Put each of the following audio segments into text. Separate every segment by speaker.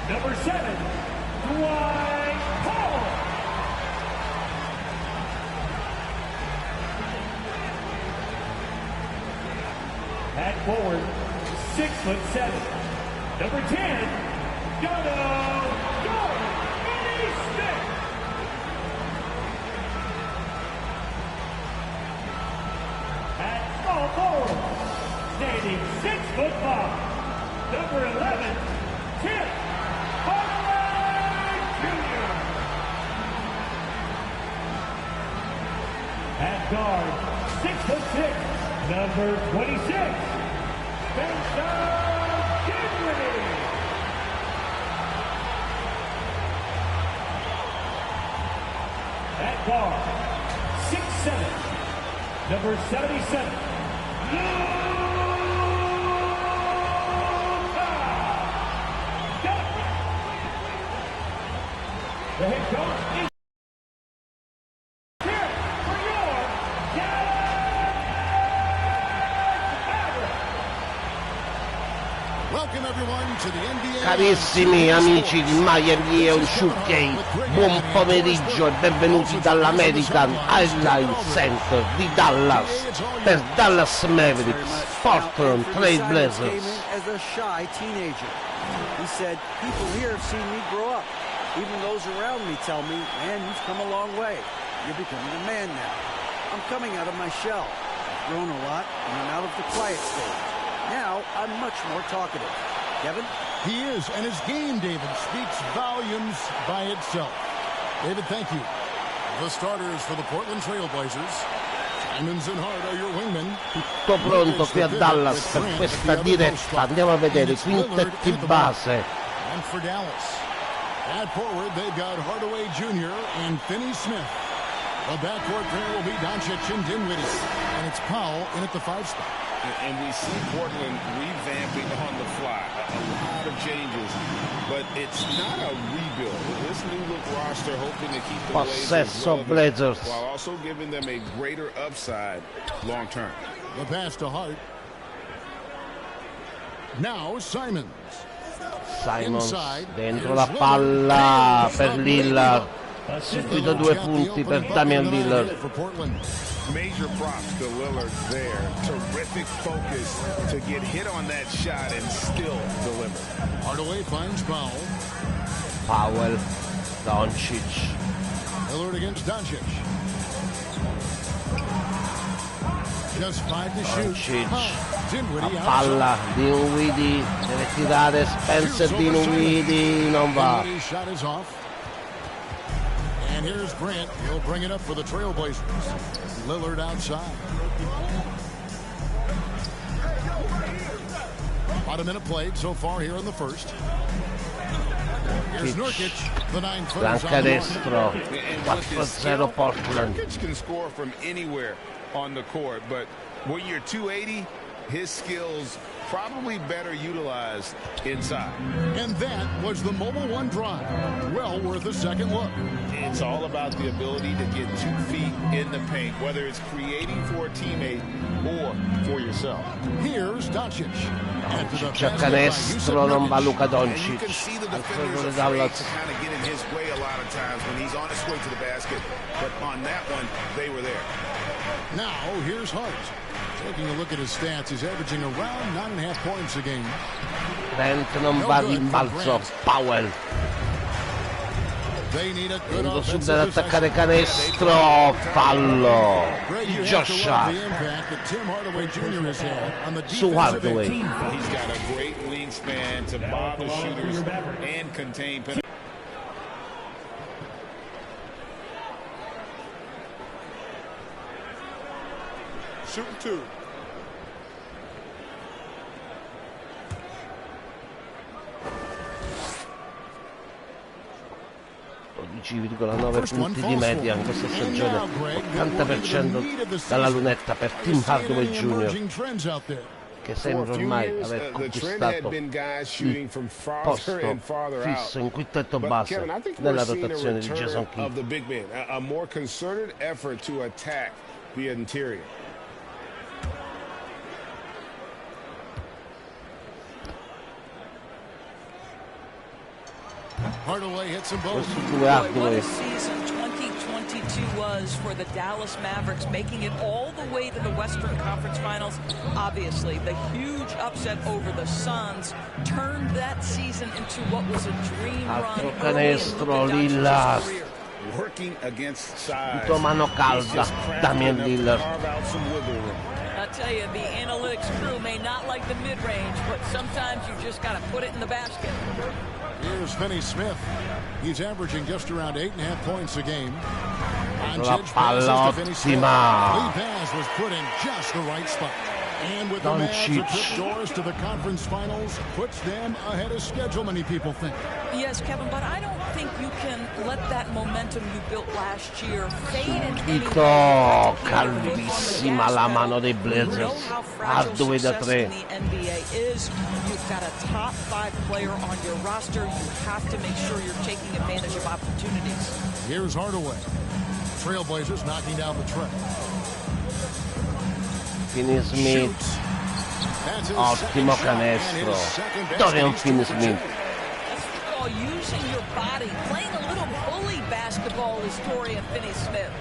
Speaker 1: Number 7, Dwight Powell. At forward, 6'7", number 10, Dono Smith. At small forward, standing 6'5", number 11, Tim Hardaway Jr. At guard, 6'6", number 26, Spencer Dinwiddie. At guard, 6'7", number 77, the head coach is here for your
Speaker 2: Welcome everyone to the NBA.
Speaker 3: Carissimi amici di Migliori e UK, buon pomeriggio e benvenuti dall'American Airlines Center di Dallas per Dallas Mavericks, Portland Trail Blazers.
Speaker 4: As a shy teenager, he said, "People here have seen me grow up. Even those around me tell me, man, you've come a long way. You're becoming a man now. I'm coming out of my shell. I've grown a lot, and I'm out of the quiet stage. Now I'm much more talkative." Kevin?
Speaker 2: He is, and his game, David, speaks volumes by itself. David, thank you. The starters for the Portland Trail Blazers. Simons and Hart are your wingmen.
Speaker 3: Tutto pronto qui a Dallas per questa diretta. Andiamo a vedere i quintetti base.
Speaker 2: And for Dallas. At forward, they've got Hardaway Jr. and Finney Smith. The backcourt pair will be Doncic and Dinwiddie. And it's Powell in at the 5 spot.
Speaker 5: And we see Portland revamping on the fly. A lot of changes, but it's not a rebuild. This new look roster hoping to keep the
Speaker 3: Possesso Blazers
Speaker 5: while also giving them a greater upside long term.
Speaker 2: The pass to Hart. Now Simons
Speaker 3: dentro la palla per Lillard, subito 2 punti per Damian Lillard.
Speaker 5: Major props to Lillard there. Terrific focus to get hit on that shot and still deliver.
Speaker 2: Hardaway finds
Speaker 3: Powell, Doncic.
Speaker 2: Lillard against Doncic. Just 5 to shoot.
Speaker 3: La palla, Dinwiddie deve tirare, Spencer Dinwiddie non va.
Speaker 2: Shot is off. And here's Grant. He'll bring it up for the Trailblazers. Lillard outside. About a minute played so far here in the first. Here's Nurkic, the 9-footer.
Speaker 3: Canestro, 4-0 Portland.
Speaker 5: Nurkic can score from anywhere on the court, but when you're 280, his skills probably better utilized inside.
Speaker 2: And that was the Mobile One drive. Well worth a second look.
Speaker 5: It's all about the ability to get 2 feet in the paint, whether it's creating for a teammate or for yourself.
Speaker 2: Here's Doncic.
Speaker 3: C'è canestro, non va Luka Doncic.
Speaker 5: You can see the defenders are afraid to kind of get in his way a lot of times when he's on his way to the basket. But on that one, they were there.
Speaker 2: Now, here's Hart. Taking a look at his stats, he's averaging around 9.5 points a game.
Speaker 3: Trent non va rimbalzo, Powell. Venendo subito ad attaccare canestro, fallo di Josh Hart su Hardaway.
Speaker 5: He's got a great wingspan to bother shooters and contain penalties.
Speaker 2: Shooting 2.
Speaker 3: .9 di media in questa stagione, 80% dalla lunetta per Tim Hardaway Jr., che sembra ormai aver conquistato il posto fisso in quintetto base nella rotazione di Jason Kidd.
Speaker 5: A more concerted effort to attack the interior.
Speaker 2: Hardaway hits them both.
Speaker 6: What a season 2022 was for the Dallas Mavericks, making it all the way to the Western Conference Finals. Obviously, the huge upset over the Suns turned that season into what was a dream run early in Luka Doncic's career.
Speaker 5: Working against size.
Speaker 3: Mano calda, Damian Lillard.
Speaker 6: I tell you, the analytics crew may not like the mid-range, but sometimes you just got to put it in the basket.
Speaker 2: Here's Finney Smith. He's averaging just around 8.5 points a game.
Speaker 3: La palla ottima.
Speaker 2: Pass was put in just the right spot. And with the Mavs trip doors to the conference finals, puts them ahead of schedule, many people think.
Speaker 6: Yes, Kevin, but I don't think you can let that momentum you built last year fade in any way.
Speaker 3: Calvissima la mano dei Blazers. Hardaway da 3.
Speaker 6: You've got a top 5 player on your roster. You have to make sure you're taking advantage of opportunities.
Speaker 2: Here's Hardaway. Trailblazers knocking down the trap.
Speaker 3: Finney Smith, ottimo canestro. Dorian Finney Smith.
Speaker 6: Using your body, playing a little bully basketball is Dorian Finney Smith.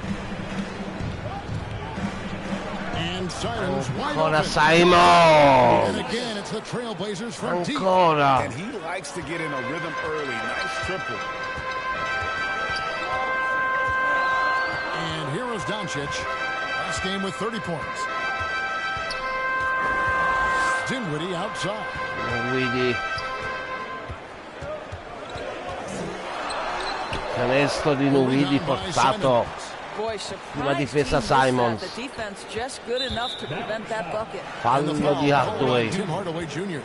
Speaker 2: And Simons
Speaker 3: Ancora Simons.
Speaker 2: And again, it's the Trailblazers from deep.
Speaker 3: Ancora.
Speaker 5: And he likes to get in a rhythm early. Nice triple.
Speaker 2: And here is Doncic. Last game with 30 points. Dinwiddie outside.
Speaker 3: Dinwiddie. Canestro di Dinwiddie portato. Prima difesa Simons. Fallo di Hardaway.
Speaker 2: Tim Hardaway Jr.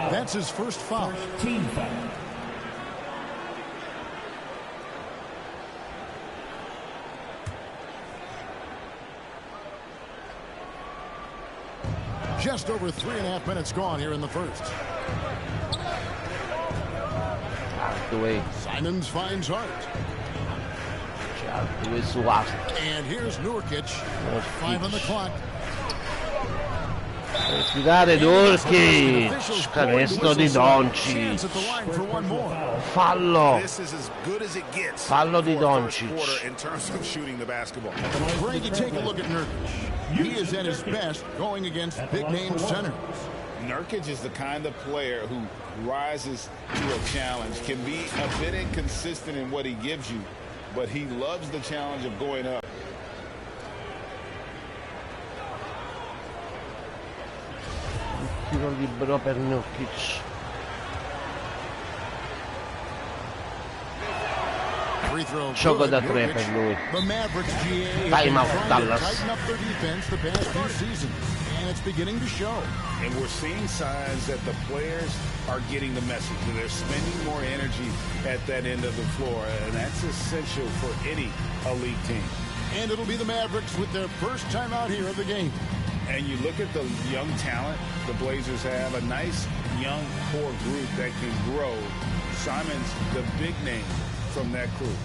Speaker 2: That's his first foul.
Speaker 1: Team foul.
Speaker 2: Just over 3.5 minutes gone here in the first.
Speaker 3: Hardaway.
Speaker 2: Simons finds Hart.
Speaker 3: Hardaway su Hart.
Speaker 2: And here's Nurkic. 5 on the clock.
Speaker 3: Tirare Nurkic. Canestro di Doncic. Fallo. Fallo di Doncic.
Speaker 5: In terms of shooting the basketball.
Speaker 2: Greg, you take a look at Nurkic. He is at his best going against big-name centers.
Speaker 5: Nurkic is the kind of player who rises to a challenge, can be a bit inconsistent in what he gives you, but he loves the challenge of going up.
Speaker 3: Tiro libero per Nurkic. Gioco da 3 per lui. Time out Dallas.
Speaker 2: It's beginning to show.
Speaker 5: And we're seeing signs that the players are getting the message. They're spending more energy at that end of the floor, and that's essential for any elite team.
Speaker 2: And it'll be the Mavericks with their first time out here of the game.
Speaker 5: And you look at the young talent the Blazers have, a nice young core group that can grow. Simons, the big name from that group.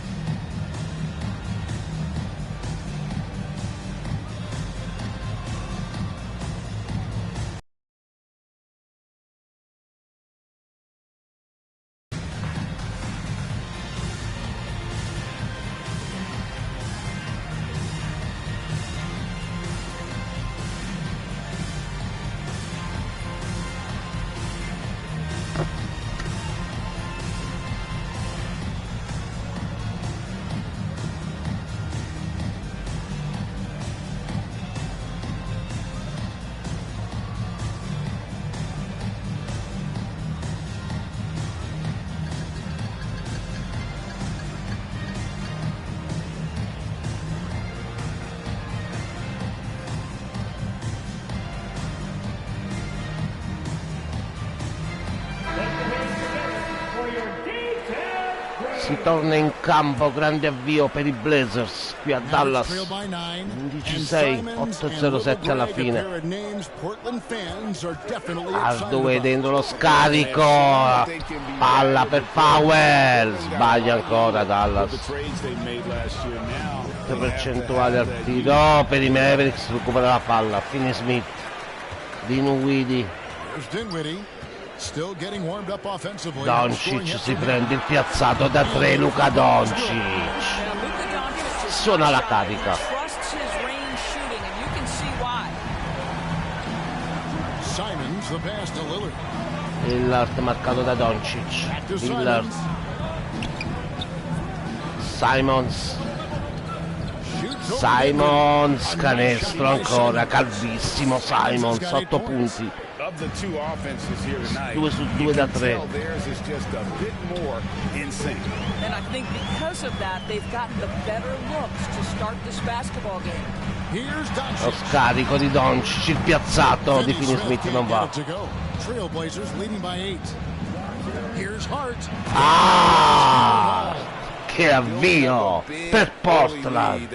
Speaker 3: Si torna in campo, grande avvio per i Blazers qui a Dallas. 11-6, 8-0-7 alla fine. Hardaway dentro lo scarico, palla per Powell, sbaglia ancora Dallas. Percentuale al tiro per i Mavericks, recupera la palla. Finney Smith, Dinwiddie. Doncic si prende il piazzato da 3, Luka Doncic suona la carica. Lillard marcato da Doncic. Lillard, Simons, canestro ancora, calvissimo Simons, 8 punti. 2 su 2 da 3.
Speaker 6: And I think because of that, they've gotten the better looks to start this basketball game.
Speaker 3: Lo scarico di Doncic, il piazzato di Finney Smith non va. Ah, che avvio per Portland.
Speaker 6: And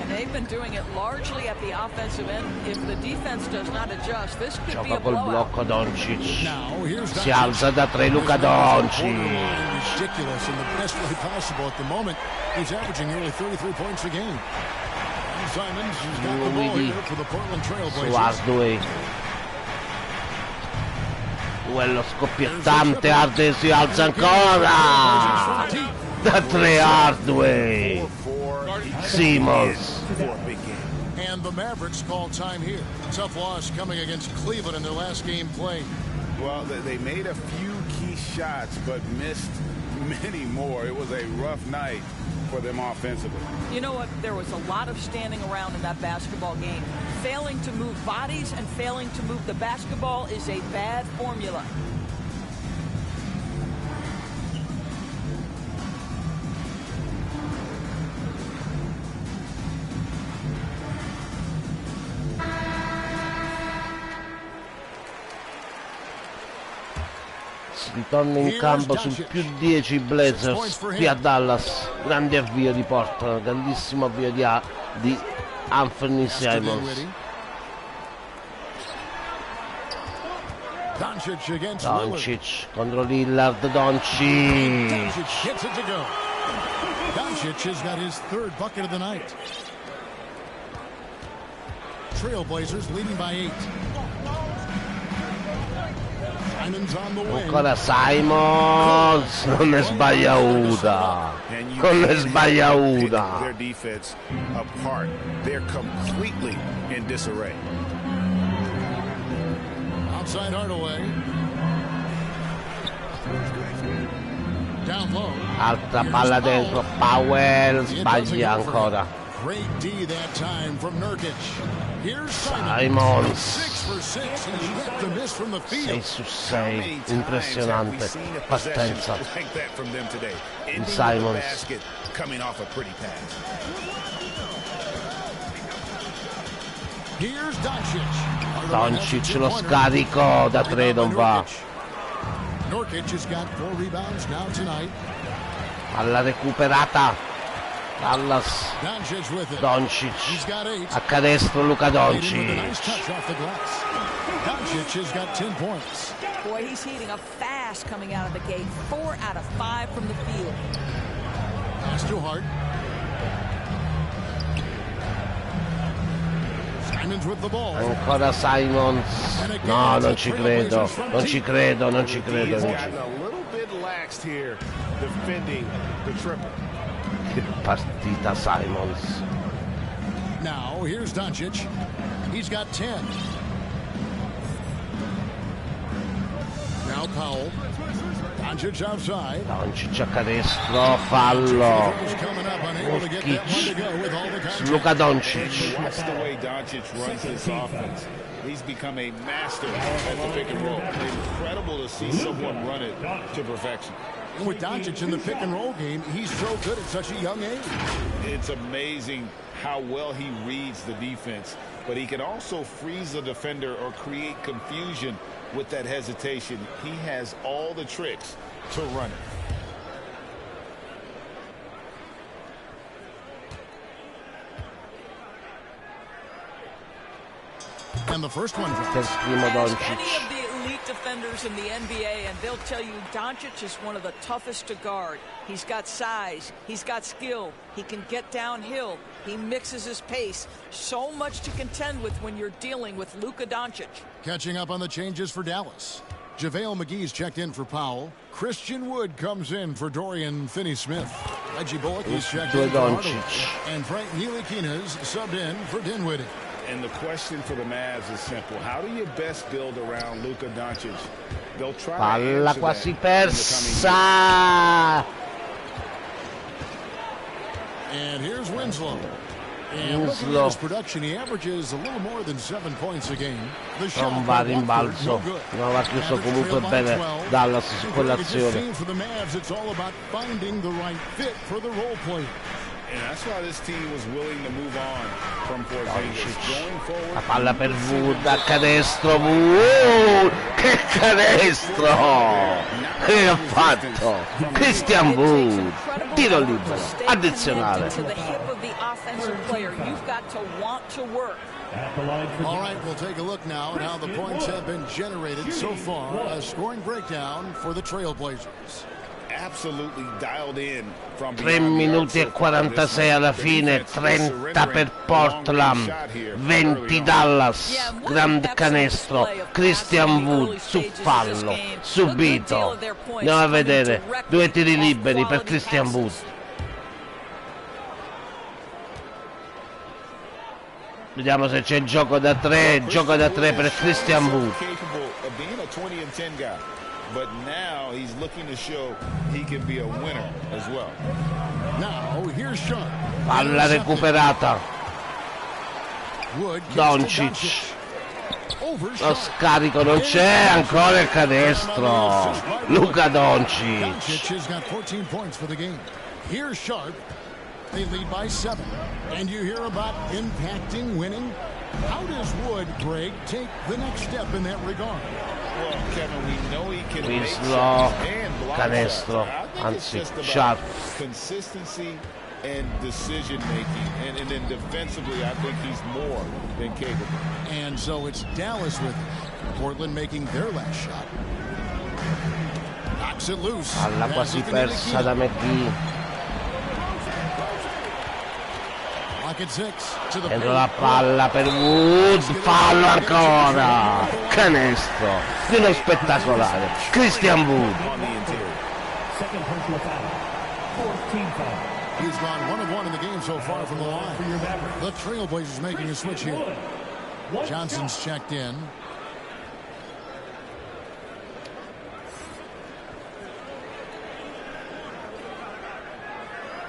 Speaker 6: they've been doing it largely at the offensive end. If the defense does not adjust, this could be
Speaker 3: Gioca
Speaker 6: a
Speaker 3: col
Speaker 6: blowout.
Speaker 3: blocco Doncic. Si alza da 3 Luka Doncic. Su Hardaway. Duello scoppiettante, Hardaway si alza ancora. Da 3 Hardaway. Simmons.
Speaker 2: And the Mavericks call time here. Tough loss coming against Cleveland in their last game played.
Speaker 5: Well, they made a few key shots, but missed many more. It was a rough night for them offensively.
Speaker 6: You know what? There was a lot of standing around in that basketball game. Failing to move bodies and failing to move the basketball is a bad formula.
Speaker 3: Ritorna in campo sul più 10 Blazers qui a Dallas. Grande avvio di Portland, grandissimo avvio di Anthony Simons. Doncic contro Lillard. Doncic
Speaker 2: has got his third bucket of the night. Trailblazers leading by 8.
Speaker 3: Ancora Simons, non ne sbaglia una, non ne sbaglia una.
Speaker 5: Their defense apart. They're completely in disarray.
Speaker 2: Outside Hardaway. Down low.
Speaker 3: Altra palla dentro, Powell sbaglia ancora.
Speaker 2: Great D that time from Nurkic. Here's
Speaker 3: Simons.
Speaker 2: 6
Speaker 3: su 6, impressionante partenza di Simons. Doncic lo scarico da 3 non va. Palla recuperata. Dallas. Doncic a canestro, Luka Doncic.
Speaker 6: Boy, he's heating up fast coming out of the gate. 4 out of 5 from the field.
Speaker 2: Pass to Hart. Simons with the ball.
Speaker 3: Ancora Simons. No, non ci credo. Non ci credo, non ci credo.
Speaker 5: A little bit laxed here defending the triple.
Speaker 3: Che partita Simons.
Speaker 2: Now here's Doncic. He's got 10. Now Powell. Doncic outside.
Speaker 3: Doncic a canestro, fallo. Luka Doncic.
Speaker 5: Watch the way Doncic runs his offense. He's become a master at the pick and roll. Incredible to see someone run it to perfection.
Speaker 2: And with Doncic in the pick and roll game, he's so good at such a young age.
Speaker 5: It's amazing how well he reads the defense, but he can also freeze the defender or create confusion with that hesitation. He has all the tricks to run it.
Speaker 2: And the first one.
Speaker 3: Per primo Doncic.
Speaker 6: Any of the elite defenders in the NBA, and they'll tell you Doncic is one of the toughest to guard. He's got size, he's got skill, he can get downhill, he mixes his pace. So much to contend with when you're dealing with Luka Doncic.
Speaker 2: Catching up on the changes for Dallas. JaVale McGee's checked in for Powell. Christian Wood comes in for Dorian Finney-Smith. Reggie Bullock is checked in for Hardaway. And Frank Ntilikina's subbed in for Dinwiddie.
Speaker 5: And the question for the Mavs is simple. How do you best build around Luka Doncic? They'll try
Speaker 3: Palla
Speaker 5: to
Speaker 3: quasi
Speaker 5: persa.
Speaker 2: And here's Winslow. And looking at his production, he averages a little more than 7 points a game. The shot
Speaker 3: non va rimbalzo, non va chiuso comunque bene Dallas su quell'azione.
Speaker 2: For the Mavs, it's all about finding the right fit for the role player.
Speaker 5: And that's why this team was willing to move on from Porzingis. Going forward,
Speaker 3: La palla per Wood, a canestro, Wood, che canestro! Che ha fatto? Christian Wood, tiro libero, addizionale.
Speaker 2: All right, we'll take a look now at how the points have been generated so far. A scoring breakdown for the Trailblazers.
Speaker 5: absolutely dialed in from
Speaker 3: 3 minuti e 46 alla fine, 30 per Portland, 20 Dallas, grande canestro, Christian Wood su fallo, subito. Andiamo a vedere, 2 tiri liberi per Christian Wood. Vediamo se c'è il gioco da 3 per Christian Wood.
Speaker 5: But now he's looking to show he can be a winner as well.
Speaker 2: Now here's Sean.
Speaker 3: Palla recuperata. Doncic. Lo scarico non c'è, ancora il canestro. Luka Doncic.
Speaker 2: Doncic has got 14 points for the game. Here's Sharp. They lead by 7. And you hear about impacting winning? How does Wood, Greg, take the next step in that regard?
Speaker 5: Well, Kevin, we know he can make
Speaker 3: Winslow,
Speaker 5: shots and block
Speaker 3: canestro,
Speaker 5: shots.
Speaker 3: anzi,
Speaker 5: It's just
Speaker 3: Sharp.
Speaker 5: about consistency and decision making, and then defensively, I think he's more than capable.
Speaker 2: And so it's Dallas with it. Portland making their last shot. Knocks it loose.
Speaker 3: Palla quasi persa da McGee. Dentro la palla per Wood, fallo ancora, canestro di uno spettacolare Christian Wood.
Speaker 2: He's gone 1 of 1 in the game so far from the line. The Trailblazers making a switch here. Johnson's checked in.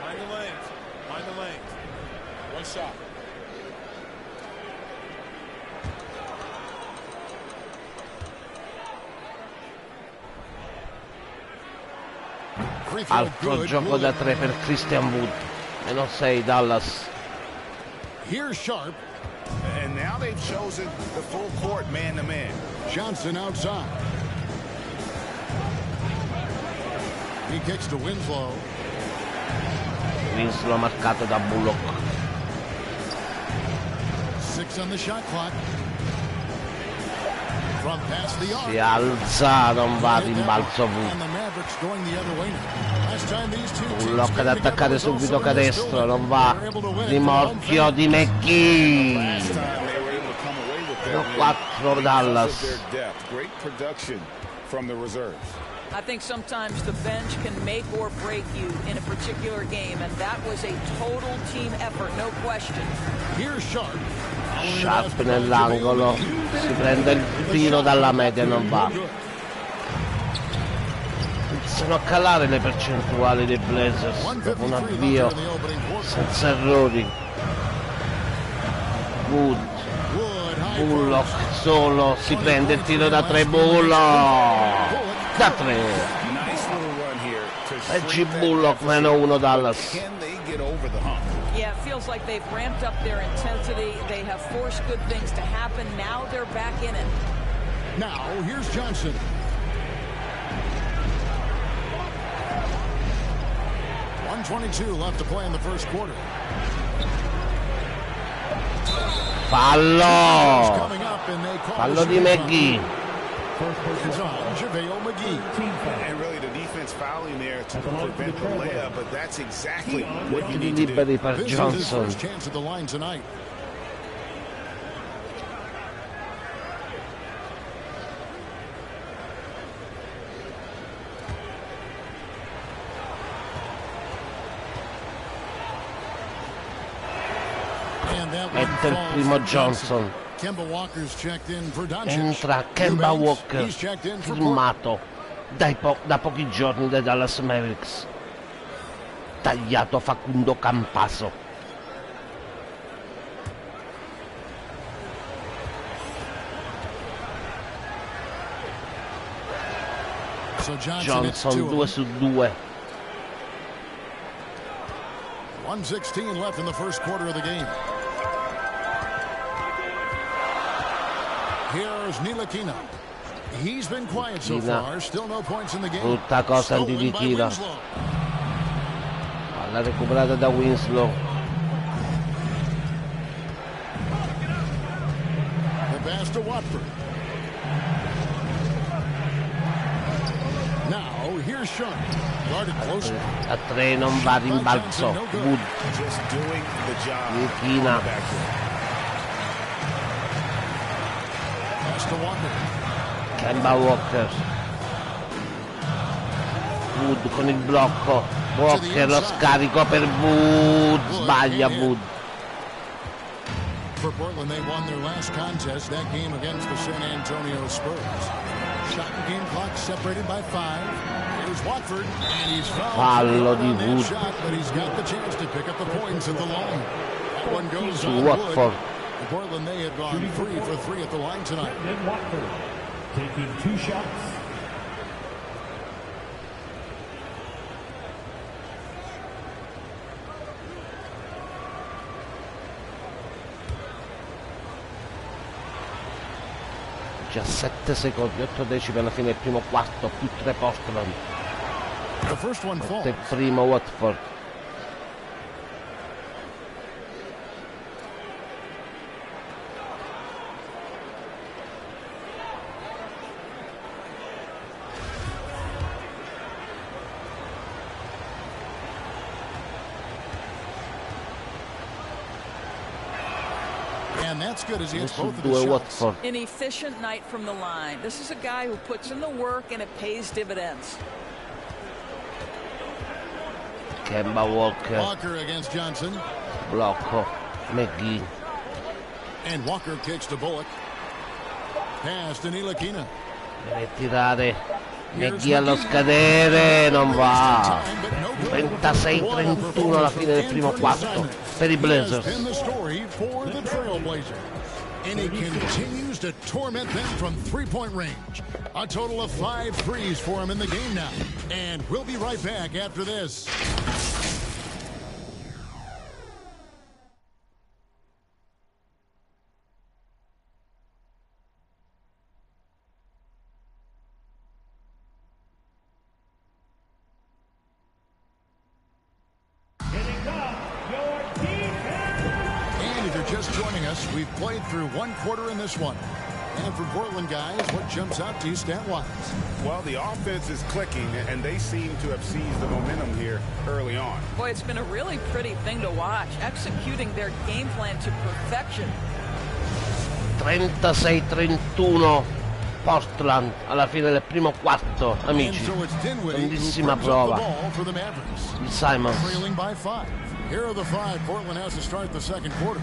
Speaker 5: Find the lanes. Find the lanes. One shot.
Speaker 3: Altro gioco da 3 per Christian Wood. Meno 6 Dallas.
Speaker 2: Here's Sharp.
Speaker 5: And now they've chosen the full court man to man.
Speaker 2: Johnson outside. He kicks to Winslow.
Speaker 3: Winslow marcato da Bullock.
Speaker 2: 6 on the shot clock. From past the arc.
Speaker 3: Si alza, non va rimbalzo Wood. Bullock ad attaccare subito canestro, non va. Rimorchio di McGee. 4 Dallas.
Speaker 5: Great production from the reserves.
Speaker 6: I think sometimes the bench can make or break you in a particular game, and that was a total team effort, no question.
Speaker 2: Here's Sharp.
Speaker 3: Sharp nell'angolo, si prende il tiro dalla media e non va. Iniziano a calare le percentuali dei Blazers dopo un avvio senza errori. Wood, Bullock solo, si prende il tiro da 3, Bullock da 3. Reggie Bullock -1 Dallas.
Speaker 6: Yeah, it feels like they've ramped up their intensity. They have forced good things to happen. Now they're back in it.
Speaker 2: Now, here's Johnson. .122 left to play in the first quarter.
Speaker 3: Fallo! Fallo di McGee.
Speaker 2: It's on JaVale McGee.
Speaker 5: And really the defense fouling there to prevent the layup, but that's exactly what you need to do.
Speaker 3: Liberi per
Speaker 2: This is his
Speaker 3: Johnson.
Speaker 2: first chance at the line tonight.
Speaker 3: Mette il primo Johnson. Entra Kemba Walker, firmato da pochi giorni dai Dallas Mavericks. Tagliato Facundo Campaso. Johnson 2 su 2.
Speaker 2: 1:16 left in the first quarter of the game. Here's Ntilikina. He's been quiet so far. Still no points in the game.
Speaker 3: Brutta cosa Ntilikina. Palla recuperata da Winslow.
Speaker 2: The pass to Watford. Now here's Sean. Guarded close.
Speaker 3: A 3 non va, rimbalzo. Wood.
Speaker 5: Just doing the job.
Speaker 3: Ntilikina.
Speaker 2: Pass to Walker.
Speaker 3: Kemba Walker. Wood con il blocco. Walker lo scarico per Wood. Sbaglia Wood.
Speaker 2: For Portland, they won their last contest, that game against the San Antonio Spurs. Shot and game clock separated by 5. Here's Watford, and he's
Speaker 3: Fallo di Wood.
Speaker 2: shot, but he's got the chance to pick up the points at the line. That one goes
Speaker 3: Su
Speaker 2: on
Speaker 3: Watford.
Speaker 2: For Portland, they had gone 3 for 3 at the line tonight.
Speaker 1: Then Watford taking 2 shots.
Speaker 3: Già 7 secondi, 8 decimi alla fine del primo quarto, più 3 Portland.
Speaker 2: The first one falls.
Speaker 3: Il primo Watford.
Speaker 2: And that's good as he hits both of
Speaker 3: Due
Speaker 2: his shots.
Speaker 3: Watford.
Speaker 6: An efficient night from the line. This is a guy who puts in the work and it pays dividends.
Speaker 3: Kemba Walker.
Speaker 2: Walker against Johnson.
Speaker 3: Blocco. McGee.
Speaker 2: And Walker kicks to Bullock. Pass to Ntilikina.
Speaker 3: Deve tirare. McGee allo scadere. Non va. 36-31 alla fine del primo quarto per i Blazers.
Speaker 2: And he continues to torment them from three-point range. A total of 5 threes for him in the game now. And we'll be right back after this. We've played through 1 quarter in this one. And for Portland guys, what jumps out to you stat-wise?
Speaker 5: Well, the offense is clicking, and they seem to have seized the momentum here early on.
Speaker 6: Boy, it's been a really pretty thing to watch, executing their game plan to perfection.
Speaker 3: 36-31 Portland alla fine del primo quarto, amici. Grandissima prova di Simons.
Speaker 2: Here are the 5 Portland has to start the second quarter.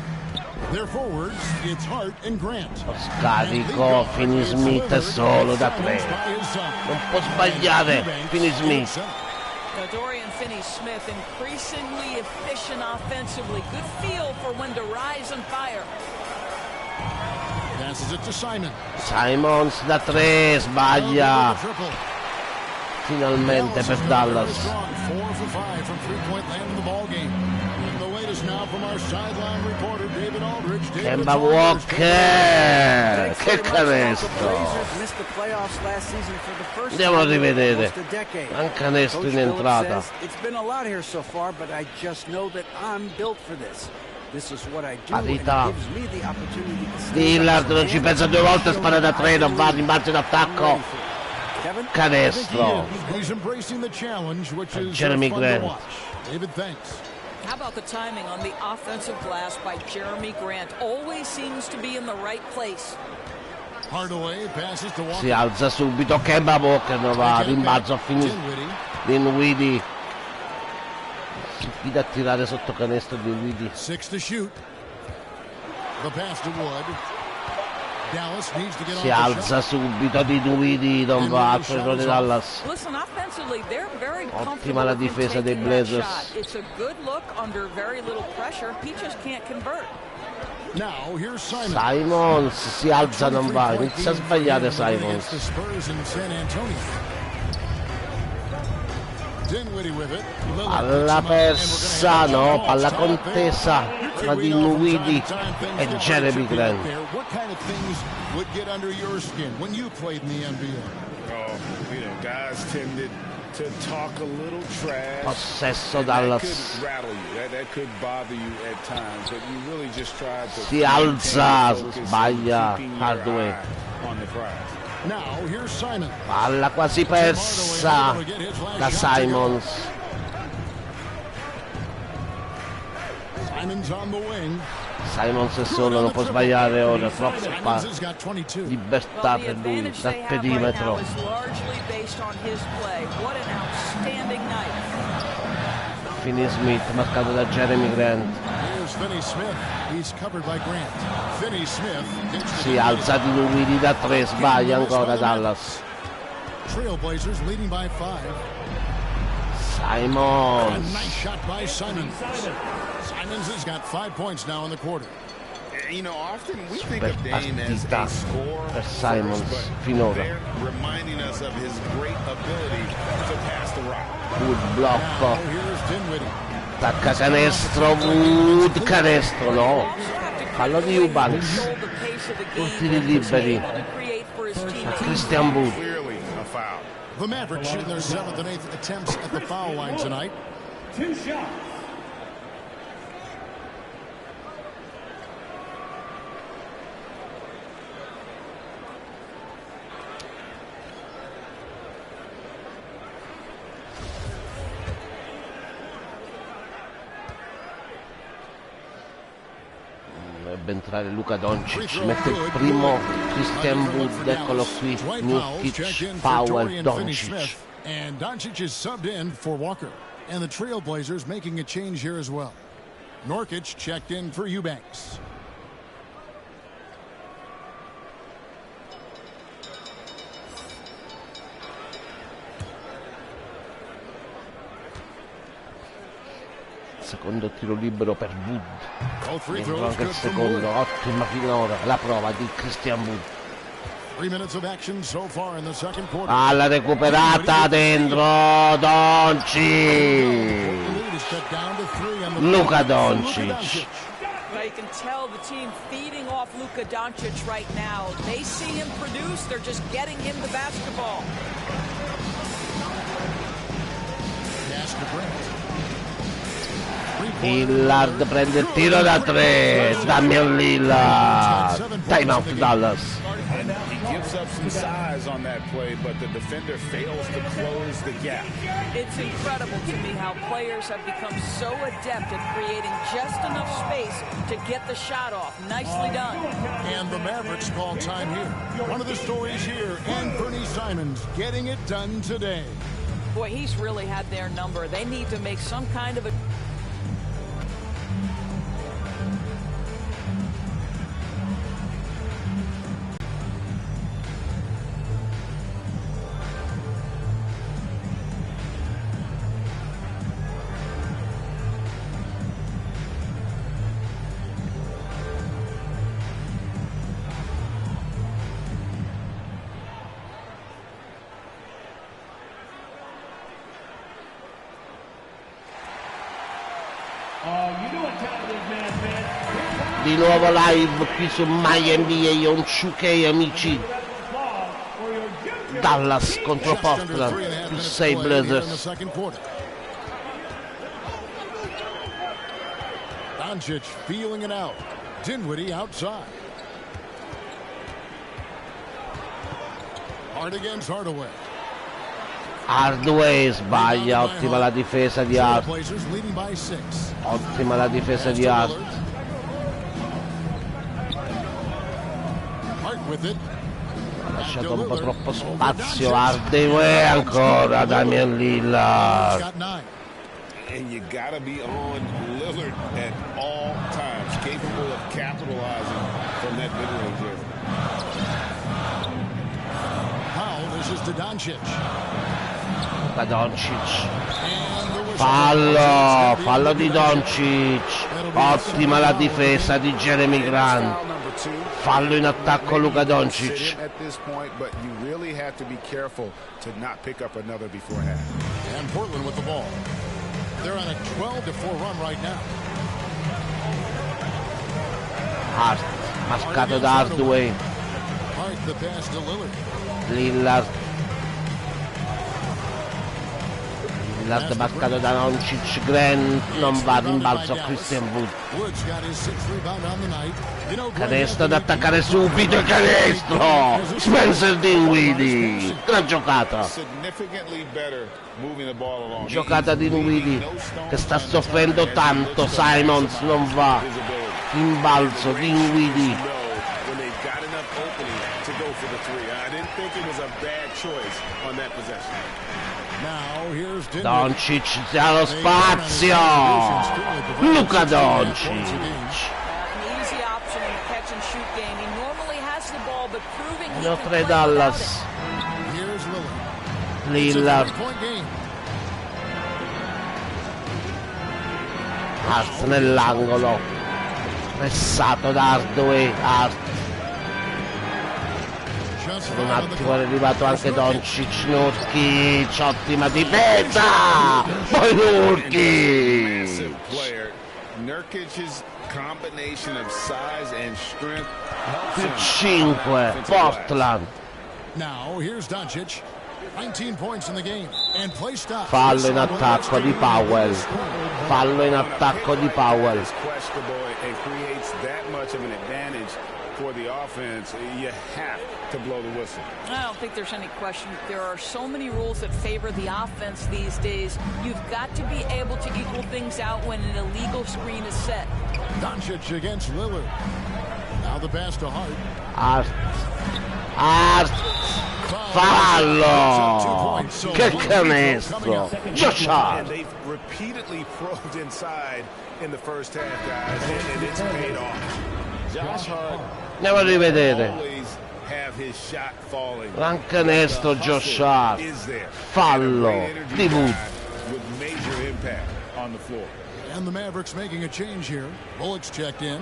Speaker 2: Their forwards, it's Hart and Grant.
Speaker 3: Lo scarico, Finney-Smith è solo da 3. Non può sbagliare Finney-Smith.
Speaker 6: Now, Dorian Finney-Smith increasingly efficient offensively. Good feel for when to rise and fire.
Speaker 2: Passes it to Simon.
Speaker 3: Simons da 3, sbaglia. Finalmente per Dallas.
Speaker 2: 4 for 5 from three-point land in the ball game. And the latest now from our sideline reporter David Aldridge.
Speaker 3: Kemba Walker, che canestro. Andiamo a rivedere. Un canestro in entrata.
Speaker 4: It's been a lot here so far, but I just know that I'm built for this.
Speaker 3: Parità. Lillard non ci pensa due volte, spara da 3, non va, rimbalzo in attacco. Canestro. Jeremy Grant.
Speaker 6: How about the timing on the offensive glass by Jeremy Grant? Always seems to be in the right place.
Speaker 3: Si alza subito, Kemba Walker non va, rimbalzo a finire. Dinwiddie si fida a tirare sotto canestro Dinwiddie. Si alza subito Dinwiddie, non va, altro errore Dallas. Ottima la difesa dei Blazers. Simons si alza, non va, inizia a sbagliare Simons. Palla persa, no, palla contesa tra Dinwiddie e Jeremy Grant. Possesso Dallas. Si alza, sbaglia Hardaway. Palla quasi persa da Simons. Simons è solo, non può sbagliare ora, troppa libertà per lui dal perimetro. Finney Smith marcato da Jeremy Grant. Si alza di Dinwiddie da 3, sbaglia ancora Dallas. Simons.
Speaker 2: Simons has got 5 points now in the quarter.
Speaker 5: You know, often we think of Dame as
Speaker 3: partita
Speaker 5: a scorer
Speaker 3: per Simons finora.
Speaker 5: they're reminding us of his great ability to pass the rock.
Speaker 3: Wood blocco. Attacca canestro, Wood canestro, no. Fallo di Eubanks. Tiri liberi. Christian Wood.
Speaker 5: Clearly a foul.
Speaker 2: The Mavericks shooting their 7th and 8th attempts at the foul line tonight.
Speaker 1: 2 shots.
Speaker 3: Dovrebbe entrare Luka Doncic, mette il primo Christian Wood, eccolo qui, Nurkic, Powell, Doncic.
Speaker 2: And Doncic is subbed in for Walker. And the Trailblazers making a change here as well. Nurkic checked in for Eubanks.
Speaker 3: Secondo tiro libero per Wood. Dentro anche il secondo, ottima finora la prova di Christian Wood.
Speaker 2: 3 minutes of action so far in the second quarter.
Speaker 3: Alla recuperata dentro Doncic. Luka Doncic.
Speaker 6: Now you can tell the team feeding off Luka Doncic right now. They see him produce, they're just getting him the basketball.
Speaker 3: Lillard prende il tiro da 3, Damian Lillard. Time out Dallas.
Speaker 5: He gives up some size on that play, but the defender fails to close the gap.
Speaker 6: It's incredible to me how players have become so adept at creating just enough space to get the shot off. Nicely done.
Speaker 2: And the Mavericks call time here. One of the stories here, Anthony Simons getting it done today.
Speaker 6: Boy, he's really had their number. They need to make some kind of a...
Speaker 3: Di nuovo live qui su MyNBA on 2K, amici. Dallas contro Portland, più 6 Blazers.
Speaker 2: Doncic feeling it out. Dinwiddie outside. Hard against Hardaway.
Speaker 3: Hardaway sbaglia, ottima la difesa di Hart. Ottima la difesa di Hart. Ha lasciato un po' troppo spazio. Hardaway ancora, Damian Lillard.
Speaker 5: And you gotta be on Lillard at all times, capable of capitalizing from that mid-range area.
Speaker 2: Powell, this is to Doncic.
Speaker 3: Doncic. Fallo di Doncic. Ottima la difesa di Jeremy Grant. Fallo in attacco Luka Doncic.
Speaker 2: And Portland with the ball. They're on a 12-4 run right now.
Speaker 3: Hart, marcato da Hardaway.
Speaker 2: Hart the pass to Lillard.
Speaker 3: Lillard marcato da Doncic. Grant non va, rimbalzo a Christian Wood. Canestro da attaccare subito, canestro. Spencer Dinwiddie. Gran giocata. Giocata di Dinwiddie che sta soffrendo tanto. Simons non va. Rimbalzo Dinwiddie. Doncic allo spazio. Luka Doncic. Ne 3 Dallas. Lillard. Hart nell'angolo. Pressato da Hardaway. Hart. Un attimo è arrivato anche Doncic. Nurkic, ottima difesa. Poi Nurkic. Più 5 Portland. Fallo in attacco di Powell. Fallo in attacco di Powell.
Speaker 5: For the offense, you have to blow the whistle.
Speaker 6: I don't think there's any question. There are so many rules that favor the offense these days. You've got to be able to equal things out when an illegal screen is set.
Speaker 2: Doncic against Lillard. Now the pass to Hart.
Speaker 3: Hart. Fallo. Che canestro. Josh Hart.
Speaker 5: They've repeatedly probed inside in the first half, guys, and it's paid off. Josh Hart.
Speaker 3: Andiamo a rivedere. Gran canestro Josh Hart. Fallo di Wood.
Speaker 2: And the Mavericks making a change here. Bullock's checked in.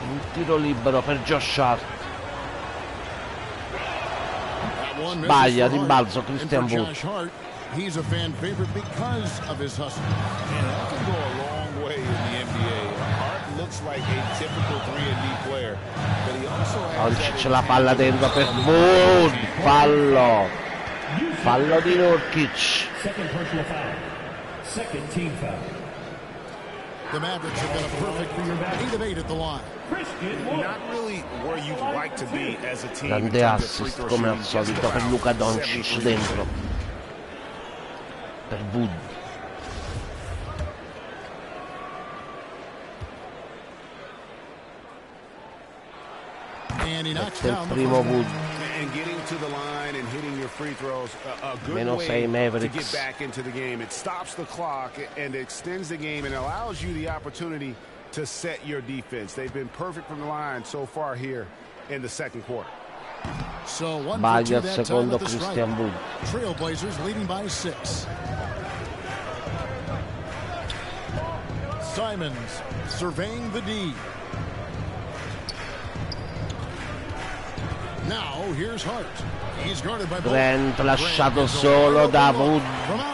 Speaker 3: Un tiro libero per Josh Hart. Sbaglia, rimbalzo Christian Wood.
Speaker 2: He's a fan favorite because of his hustle.
Speaker 5: And that can go a long way in the NBA. Hart looks like a typical 3-and-D player, but he also has
Speaker 3: Doncic la palla dentro per Wood. Fallo. Fallo di Nurkic.
Speaker 1: Second personal foul. Second team foul.
Speaker 2: The Mavericks have been a perfect 8 of 8 at the line.
Speaker 5: Not really where you'd like to be as a team.
Speaker 3: Grande assist come al solito per Luka Doncic dentro. Per Wood. Questo è il primo Wood. Meno 6 Mavericks.
Speaker 5: Back into the game. It stops the clock and extends the game and allows you the opportunity to set your defense. They've been perfect from the line so far here in the second quarter.
Speaker 3: Sbaglia il secondo Christian Wood.
Speaker 2: Trailblazers leading by 6. Simons surveying the D. Now here's Hart. He's guarded by
Speaker 3: Grant lasciato solo da Wood.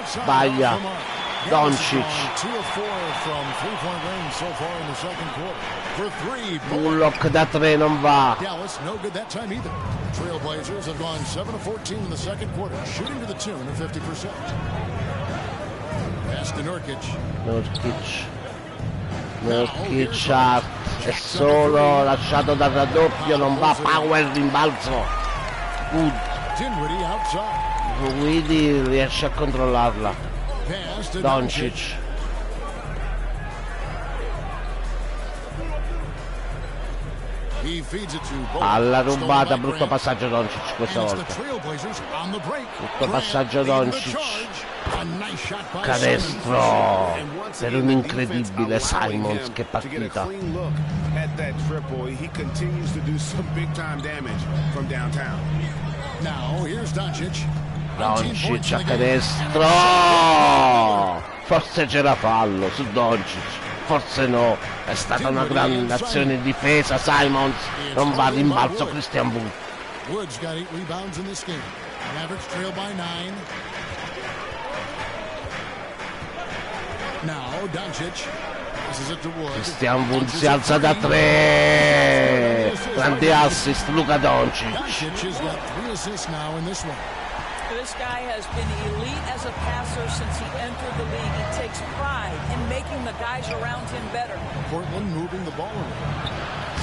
Speaker 3: Sbaglia. Doncic. Bullock da 3 non va.
Speaker 2: Dallas no good that time either. Trailblazers have gone 7 of 14 in the second quarter, shooting to the tune of 50%.
Speaker 3: Nurkic è solo lasciato dal raddoppio, non va. Powell, rimbalzo. Good. Guidi riesce a controllarla. Doncic. Alla rubata, brutto passaggio Doncic questa volta. Brutto passaggio Doncic. Canestro per un incredibile Simons, che partita. Doncic a canestro. Forse c'era fallo su Doncic, forse no, è stata una grande azione in difesa. Simons non va a rimbalzo. Christian Wood. Christian Wood si alza da 3. Grande assist Luka Doncic.
Speaker 6: This guy has been elite as a passer since he entered the league. He takes pride in making the guys around him better.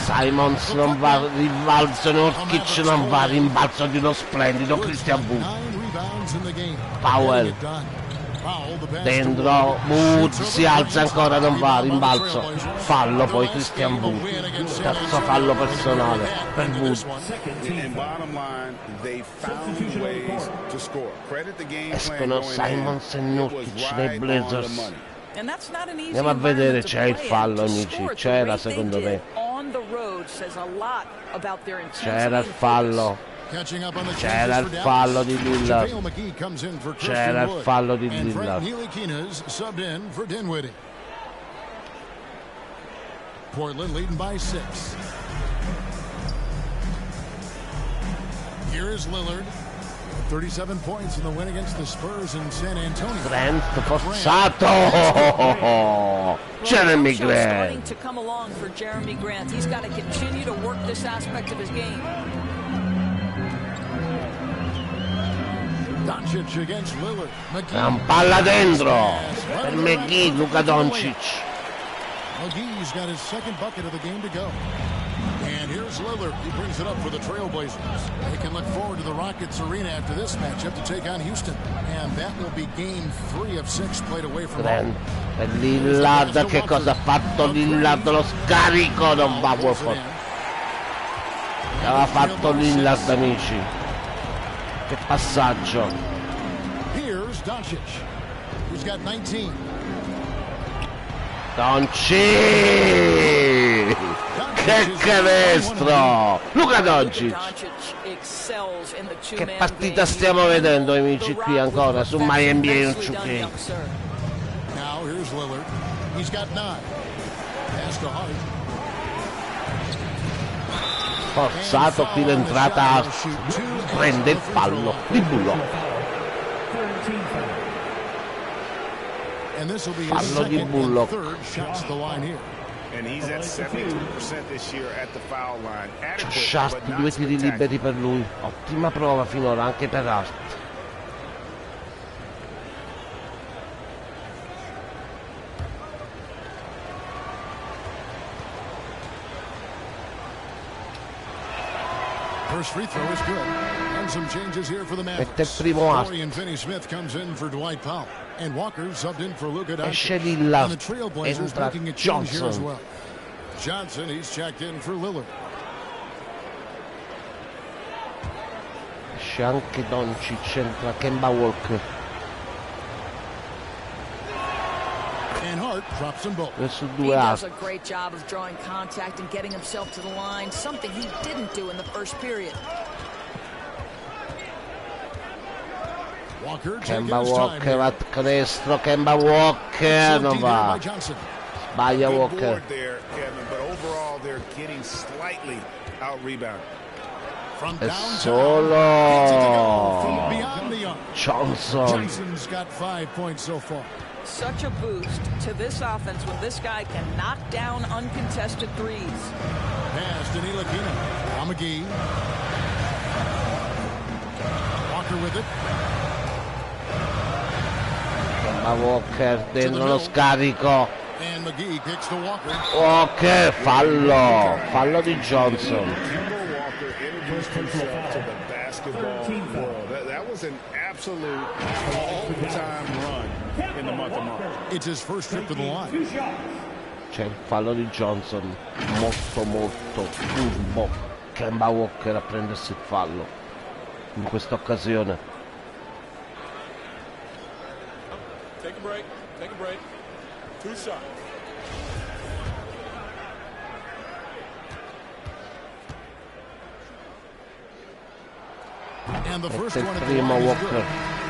Speaker 3: Simons non va a rimbalzo, Nurkic non va a rimbalzo di uno splendido Christian Wood. Powell dentro, Wood si alza ancora, non va a rimbalzo. Fallo poi Christian Wood. Terzo fallo personale per Wood. Escono Simons e Nurkic dei Blazers. Andiamo a vedere, c'è il fallo, amici. C'era, secondo me. C'era il fallo. C'era il fallo di Lillard. C'era il fallo di Lillard.
Speaker 2: Portland leading by 6. Here's Lillard. 37 points in the win against the Spurs in San Antonio.
Speaker 3: Grant forzato. Jeremy Grant.
Speaker 6: To come along for Jeremy Grant. He's got to continue to work this aspect of his game.
Speaker 2: Doncic against Lillard.
Speaker 3: Gran palla dentro per McGee, Luka Doncic.
Speaker 2: McGee's got his second bucket of the game to go. And here's Lillard. He brings it up for the Trailblazers. They can look forward to the Rockets arena after this matchup to take on Houston. And that will be game 3 of 6 played away from home.
Speaker 3: Per Lillard, che cosa ha fatto Lillard? Lo scarico, non va Wolford. Che aveva fatto Lillard, amici. Che passaggio.
Speaker 2: Here's Doncic. He's got 19.
Speaker 3: Doncic! Che canestro! Luka Doncic! Che partita stiamo vedendo, amici, qui ancora su My NBA 2K.
Speaker 2: Now here's Lillard. He's got 9. Pass to Hart.
Speaker 3: Forzato qui l'entrata, prende il fallo di Bullock. Fallo di Bullock. Josh Hart, 2 tiri liberi per lui. Ottima prova finora anche per Hart.
Speaker 2: First free throw is good. And some changes here for the Mavs.
Speaker 3: Mette il primo Hart.
Speaker 2: Dorian Finney-Smith comes in for Dwight Powell. And Walker subbed in for Luka Doncic.
Speaker 3: Esce Lillard.
Speaker 2: And the Trailblazers
Speaker 3: Entra
Speaker 2: making a change here as
Speaker 3: Johnson.
Speaker 2: well. Johnson, he's checked in for Lillard.
Speaker 3: Esce anche Doncic, entra Kemba Walker.
Speaker 2: And Hart drops them both.
Speaker 3: Adesso
Speaker 6: He
Speaker 3: due
Speaker 6: does
Speaker 3: Hart.
Speaker 6: a great job of drawing contact and getting himself to the line, something he didn't do in the first period.
Speaker 2: Walker
Speaker 3: Kemba Walker va a canestro, Kemba Walker non va. Sbaglia Walker. È solo Johnson.
Speaker 2: Johnson's got 5 points so far.
Speaker 6: Such a boost to this offense when this guy can knock down uncontested threes.
Speaker 2: Pass to Ntilikina. McGee. Walker with it.
Speaker 3: Ma Walker dentro lo scarico. Ok, fallo di Johnson.
Speaker 5: That was an absolute all-time run in the month of March.
Speaker 2: It's his first trip to the line.
Speaker 3: C'è il fallo di Johnson, molto furbo. Kemba Walker a prendersi il fallo in questa occasione.
Speaker 7: Take a break. 2 shots.
Speaker 2: And the first
Speaker 3: Il
Speaker 2: one
Speaker 3: primo Walker.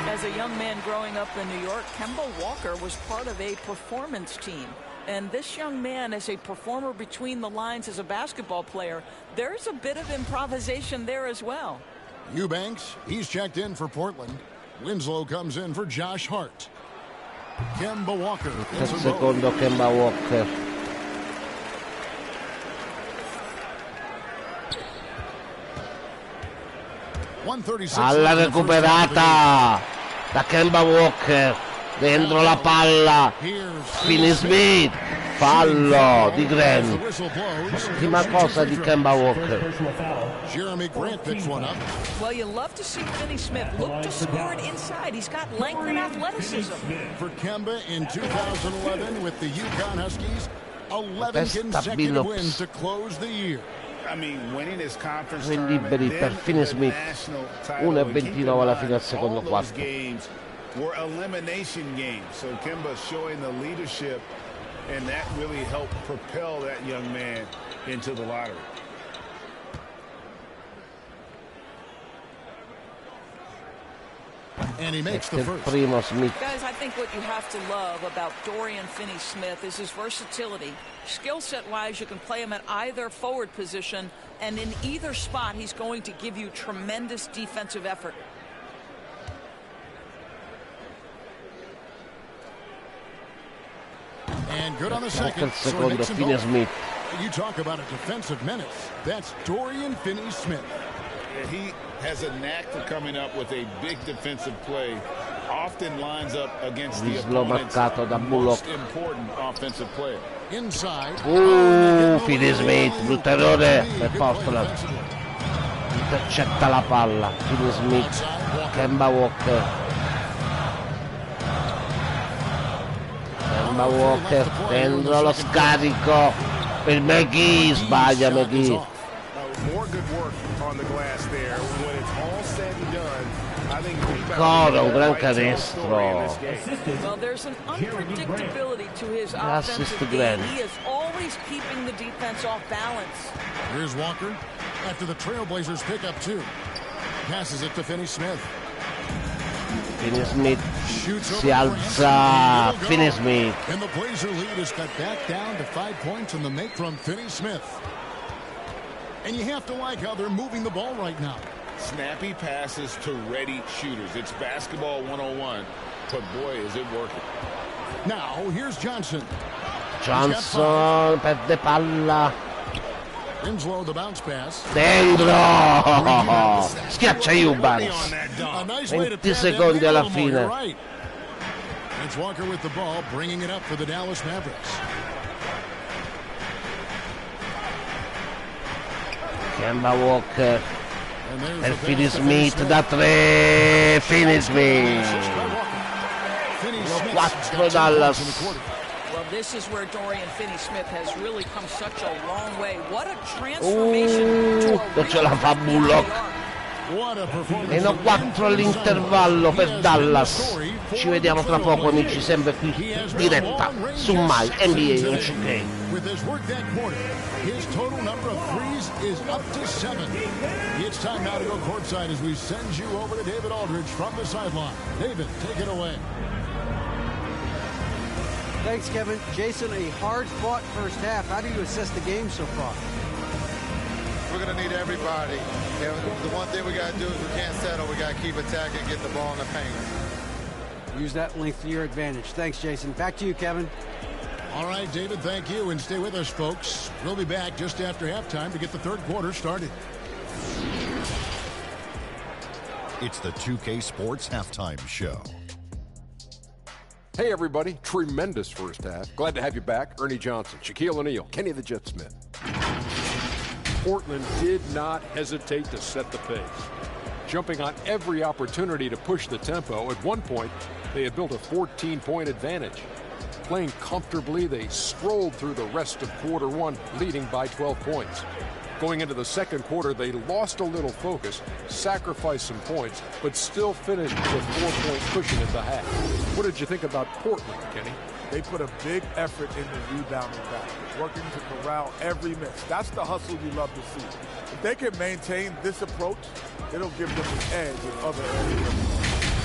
Speaker 6: As a young man growing up in New York, Kemba Walker was part of a performance team. And this young man, as a performer between the lines as a basketball player, there's a bit of improvisation there as well.
Speaker 2: Eubanks, he's checked in for Portland. Winslow comes in for Josh Hart. Kemba Walker.
Speaker 3: Il secondo Kemba Walker. Palla recuperata da Kemba Walker. Dentro la palla. Finney Smith. Fallo di Grant. Ultima cosa di Kemba Walker.
Speaker 6: Well, you love to see Finney Smith look to score it inside. He's got length and athleticism.
Speaker 2: For Kemba in 2011 with the UConn Huskies, 11 consecutive wins to close the year.
Speaker 3: Quindi liberi per Finney Smith. 1:29 alla fine del secondo quarto.
Speaker 5: Were elimination games, so Kemba showing the leadership, and that really helped propel that young man into the lottery.
Speaker 2: And he makes the first.
Speaker 3: Primo Smith.
Speaker 6: Guys, I think what you have to love about Dorian Finney-Smith is his versatility. Skill set-wise, you can play him at either forward position, and in either spot, he's going to give you tremendous defensive effort.
Speaker 2: And good on the second.
Speaker 3: Secondo Finney Smith.
Speaker 2: You talk about a defensive menace. That's Dorian Finney-Smith.
Speaker 5: He has a knack for coming up with a big defensive play. Often lines up against the opponent's most important offensive player.
Speaker 2: Inside.
Speaker 3: Finney Smith, brutto errore per Portland. Intercetta la palla. Finney Smith. Kemba Walker. Kemba Walker dentro lo scarico per McGee, sbaglia McGee. Ancora un gran canestro.
Speaker 6: Well, there's an unpredictability to his offensive game. He is always keeping the defense off balance.
Speaker 2: Here's Walker after the Trailblazers pick up 2. Passes it to Finney-Smith.
Speaker 3: Finney Smith si alza. Finney Smith.
Speaker 2: And the Blazer lead is cut back down to 5 points in the make from Finney-Smith. And you have to like how they're moving the ball right now.
Speaker 5: Snappy passes to ready shooters. It's basketball 101, but boy, is it working.
Speaker 2: Now, here's Johnson.
Speaker 3: Johnson perde palla.
Speaker 2: Winslow the bounce pass.
Speaker 3: Dentro! Schiaccia Eubanks. 20 secondi alla fine.
Speaker 2: It's Walker with the ball, bringing it up for the Dallas Mavericks.
Speaker 3: Kemba Walker. Per Finney Smith da 3. Finney Smith. 4 Dallas.
Speaker 6: Well, this is where Dorian Finney-Smith has really come such a long way. What a transformation to a
Speaker 3: ce la fa Bullock. Meno 4 all'intervallo per Dallas. Ci vediamo tra poco, amici, sempre qui diretta su My NBA on 2K.
Speaker 2: With his work that quarter, his total number of threes is up to 7. It's time now to go courtside as we send you over to David Aldridge from the sideline. David, take it away.
Speaker 4: Thanks, Kevin. Jason, a hard-fought first half. How do you assess the game so far?
Speaker 8: We're going to need everybody. And the one thing we got to do is we can't settle. We got to keep attacking, get the ball in the paint.
Speaker 4: Use that length to your advantage. Thanks, Jason. Back to you, Kevin.
Speaker 2: All right, David, thank you. And stay with us, folks. We'll be back just after halftime to get the third quarter started.
Speaker 9: It's the 2K Sports Halftime Show. Hey, everybody. Tremendous first half. Glad to have you back. Ernie Johnson, Shaquille O'Neal, Kenny the Jet Smith.
Speaker 10: Portland did not hesitate to set the pace, jumping on every opportunity to push the tempo. At one point, they had built a 14-point advantage. Playing comfortably, they strolled through the rest of quarter one, leading by 12 points. Going into the second quarter, they lost a little focus, sacrificed some points, but still finished with a 4-point cushion at the half. What did you think about Portland, Kenny?
Speaker 11: They put a big effort in the rebounding battle, working to corral every miss. That's the hustle you love to see. If they can maintain this approach, it'll give them an edge in other areas.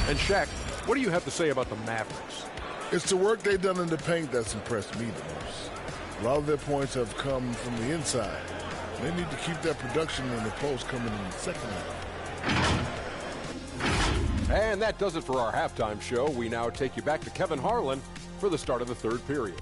Speaker 10: And Shaq, what do you have to say about the Mavericks?
Speaker 12: It's the work they've done in the paint that's impressed me the most. A lot of their points have come from the inside. They need to keep that production in the post coming in the second half.
Speaker 9: And that does it for our halftime show. We now take you back to Kevin Harlan for the start of the third period.